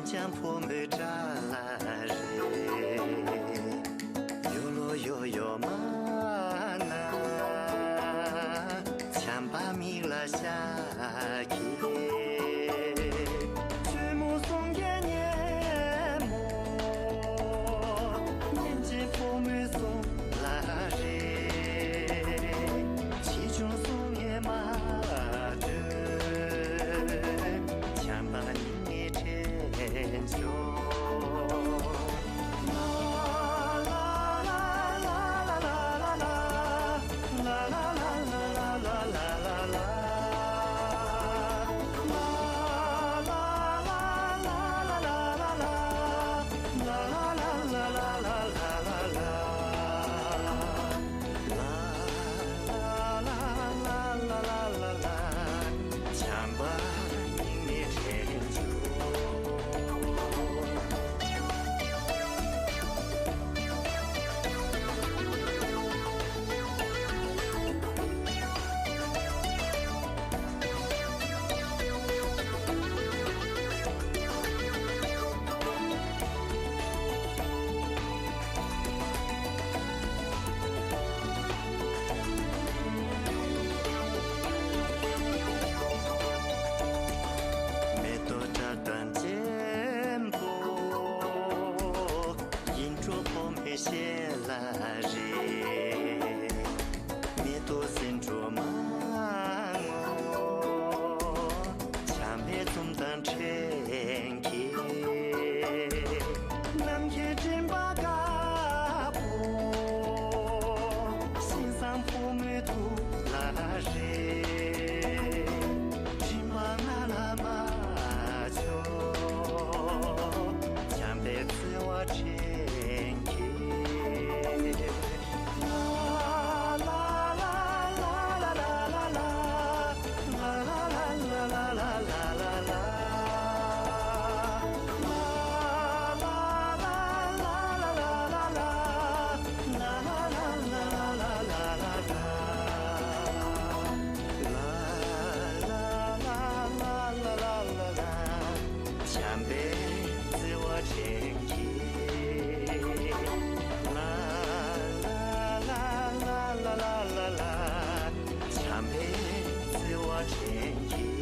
江坡没扎人，哟罗哟哟嘛那，枪把米拉下去，曲目送给年末，年间坡没送拉人，其中送也嘛着，枪把你成就。谢拉人，面多心着忙哦，前面总当成气，南天真把嘎布，心上铺没土拉人，只嘛那拉嘛就，前辈子我成。前辈子我成绩。